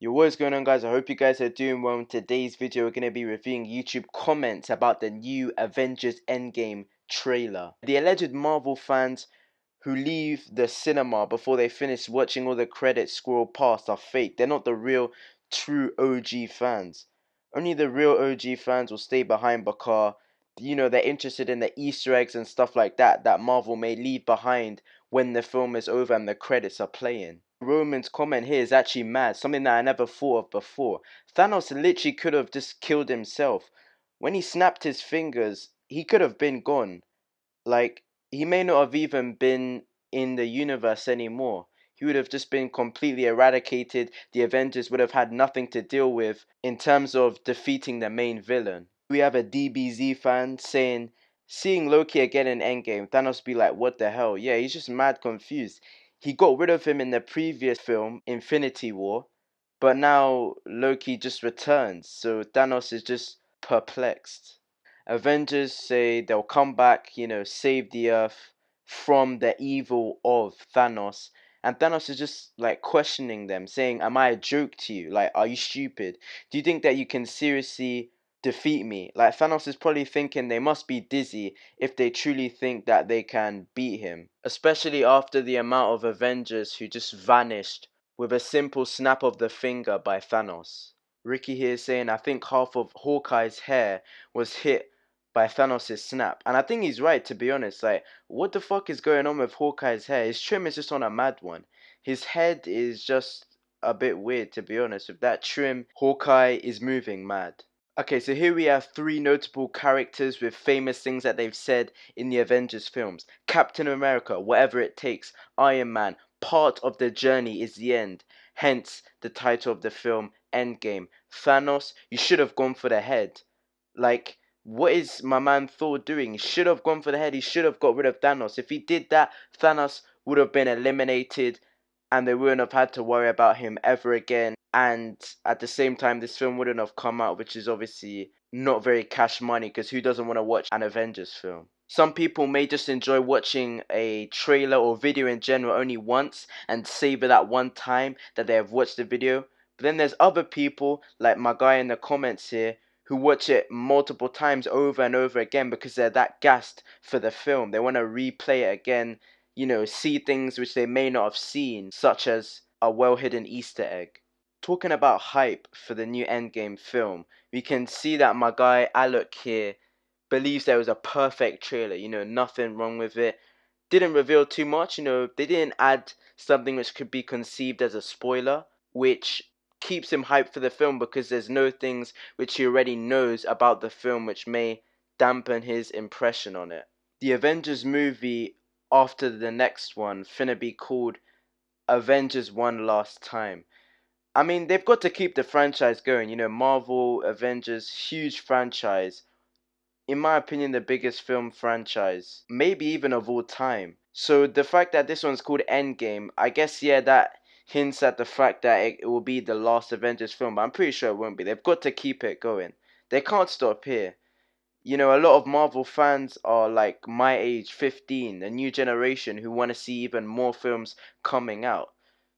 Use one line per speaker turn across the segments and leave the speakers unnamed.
Yo, what is going on, guys? I hope you guys are doing well. In today's video, we're going to be reviewing YouTube comments about the new Avengers Endgame trailer. The alleged Marvel fans who leave the cinema before they finish watching all the credits scroll past are fake. They're not the real, true OG fans. Only the real OG fans will stay behind because, they're interested in the Easter eggs and stuff like that Marvel may leave behind when the film is over and the credits are playing. Roman's comment here is actually mad, something that I never thought of before. Thanos literally could have just killed himself. When he snapped his fingers, he could have been gone. Like, he may not have even been in the universe anymore. He would have just been completely eradicated. The Avengers would have had nothing to deal with in terms of defeating the main villain. We have a DBZ fan saying, seeing Loki again in Endgame, Thanos be like, what the hell? Yeah, he's just mad confused. He got rid of him in the previous film, Infinity War, but now Loki just returns, so Thanos is just perplexed. Avengers say they'll come back, save the Earth from the evil of Thanos. And Thanos is just like questioning them, saying, am I a joke to you? Like, are you stupid? Do you think that you can seriously defeat me? Like, Thanos is probably thinking they must be dizzy if they truly think that they can beat him. Especially after the amount of Avengers who just vanished with a simple snap of the finger by Thanos. Ricky here is saying, I think half of Hawkeye's hair was hit by Thanos' snap. And I think he's right, to be honest. Like, what the fuck is going on with Hawkeye's hair? His trim is just on a mad one. His head is just a bit weird, to be honest. With that trim, Hawkeye is moving mad. Okay, so here we have three notable characters with famous things that they've said in the Avengers films. Captain America, whatever it takes. Iron Man, part of the journey is the end. Hence, the title of the film, Endgame. Thanos, you should have gone for the head. Like, what is my man Thor doing? He should have gone for the head. He should have got rid of Thanos. If he did that, Thanos would have been eliminated and they wouldn't have had to worry about him ever again. And at the same time, this film wouldn't have come out, which is obviously not very cash money because who doesn't want to watch an Avengers film? Some people may just enjoy watching a trailer or video in general only once and savor that one time that they have watched the video. But then there's other people, like my guy in the comments here, who watch it multiple times over and over again because they're that gassed for the film. They want to replay it again, see things which they may not have seen, such as a well-hidden Easter egg. Talking about hype for the new Endgame film, we can see that my guy Alec here believes there was a perfect trailer, nothing wrong with it. Didn't reveal too much, they didn't add something which could be conceived as a spoiler, which keeps him hyped for the film because there's no things which he already knows about the film which may dampen his impression on it. The Avengers movie after the next one finna be called Avengers One Last Time. I mean, they've got to keep the franchise going, Marvel, Avengers, huge franchise. In my opinion, the biggest film franchise, maybe even of all time. So the fact that this one's called Endgame, I guess, yeah, that hints at the fact that it will be the last Avengers film, but I'm pretty sure it won't be. They've got to keep it going. They can't stop here. A lot of Marvel fans are like my age, 15, a new generation who want to see even more films coming out.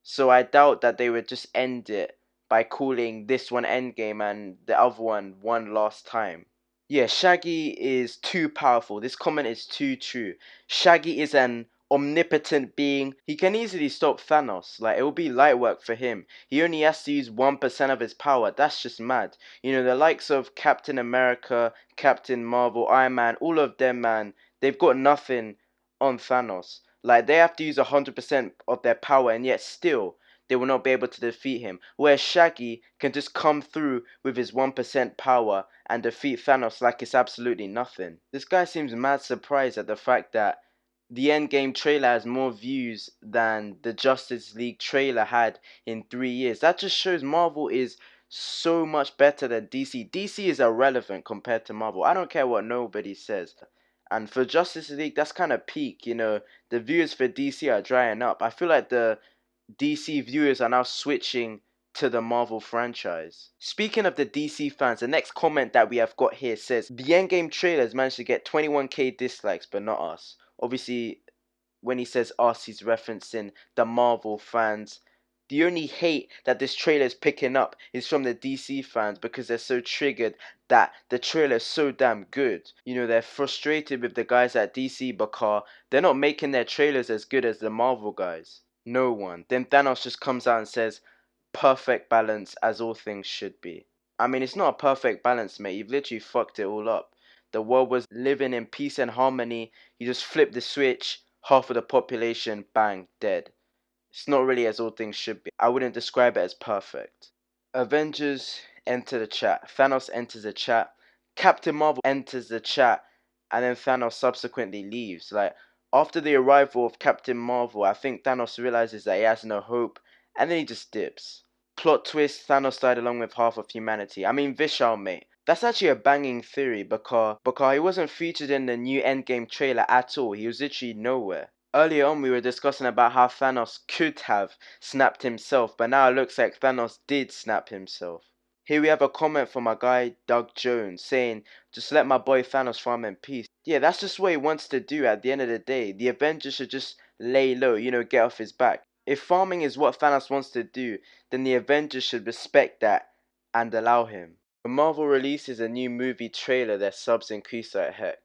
So I doubt that they would just end it by calling this one Endgame and the other one last time. Yeah, Shaggy is too powerful. This comment is too true. Shaggy is an omnipotent being. He can easily stop Thanos. Like, it will be light work for him. He only has to use 1% of his power. That's just mad. The likes of Captain America, Captain Marvel, Iron Man, all of them, man, they've got nothing on Thanos. Like, they have to use 100% of their power, and yet still, they will not be able to defeat him. Whereas Shaggy can just come through with his 1% power and defeat Thanos like it's absolutely nothing. This guy seems mad surprised at the fact that the Endgame trailer has more views than the Justice League trailer had in 3 years. That just shows Marvel is so much better than DC. DC is irrelevant compared to Marvel. I don't care what nobody says. And for Justice League, that's kind of peak, The viewers for DC are drying up. I feel like the DC viewers are now switching to the Marvel franchise. Speaking of the DC fans, the next comment that we have got here says, the Endgame trailers managed to get 21k dislikes, but not us. Obviously, when he says us, he's referencing the Marvel fans The only hate that this trailer is picking up is from the DC fans because they're so triggered that the trailer is so damn good. You know, they're frustrated with the guys at DC because they're not making their trailers as good as the Marvel guys. No one. Then Thanos just comes out and says, perfect balance as all things should be. I mean, it's not a perfect balance, mate. You've literally fucked it all up. The world was living in peace and harmony. You just flip the switch, half of the population, bang, dead. It's not really as all things should be. I wouldn't describe it as perfect. Avengers enter the chat. Thanos enters the chat. Captain Marvel enters the chat. And then Thanos subsequently leaves. Like, after the arrival of Captain Marvel, I think Thanos realizes that he has no hope. And then he just dips. Plot twist, Thanos died along with half of humanity. I mean, Vishal, mate. That's actually a banging theory because he wasn't featured in the new Endgame trailer at all. He was literally nowhere. Earlier on, we were discussing about how Thanos could have snapped himself, but now it looks like Thanos did snap himself. Here we have a comment from our guy Doug Jones saying, just let my boy Thanos farm in peace. Yeah, that's just what he wants to do at the end of the day. The Avengers should just lay low, you know, get off his back. If farming is what Thanos wants to do, then the Avengers should respect that and allow him. When Marvel releases a new movie trailer, their subs increase like heck.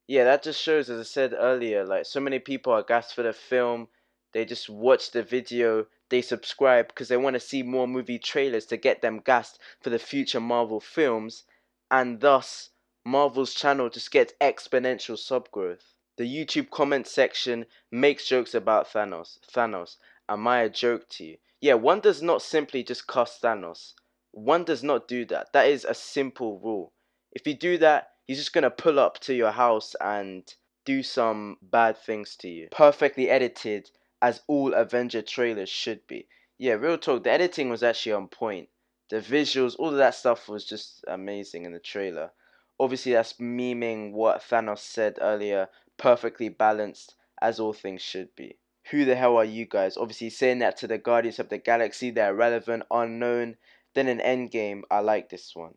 Yeah, that just shows, as I said earlier, like so many people are gassed for the film. They just watch the video, they subscribe because they want to see more movie trailers to get them gassed for the future Marvel films, and thus Marvel's channel just gets exponential sub growth. The YouTube comment section makes jokes about Thanos. Thanos, am I a joke to you? Yeah, one does not simply just cuss Thanos. One does not do that. That is a simple rule. If you do that, he's just gonna pull up to your house and do some bad things to you. Perfectly edited, as all Avenger trailers should be. Yeah, real talk, the editing was actually on point. The visuals, all of that stuff was just amazing in the trailer. Obviously, that's memeing what Thanos said earlier, perfectly balanced, as all things should be. Who the hell are you guys? Obviously, saying that to the Guardians of the Galaxy, they're irrelevant, unknown. Then in Endgame, I like this one.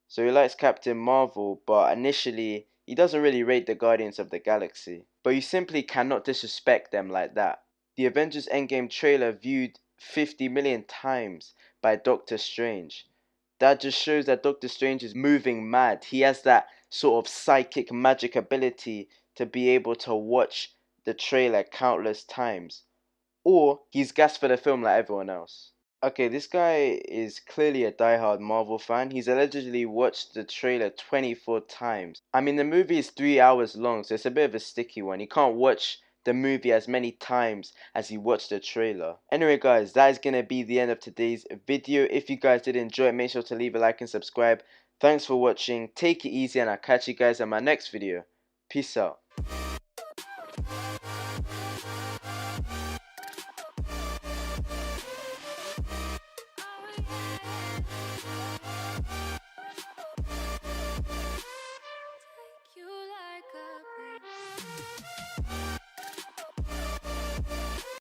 So he likes Captain Marvel, but initially he doesn't really rate the Guardians of the Galaxy. But you simply cannot disrespect them like that. The Avengers Endgame trailer viewed 50 million times by Doctor Strange. That just shows that Doctor Strange is moving mad. He has that sort of psychic magic ability to be able to watch the trailer countless times. Or he's gassed for the film like everyone else. Okay, this guy is clearly a diehard Marvel fan. He's allegedly watched the trailer 24 times. I mean, the movie is 3 hours long, so it's a bit of a sticky one. You can't watch the movie as many times as you watch the trailer. Anyway, guys, that is going to be the end of today's video. If you guys did enjoy it, make sure to leave a like and subscribe. Thanks for watching. Take it easy, and I'll catch you guys in my next video. Peace out.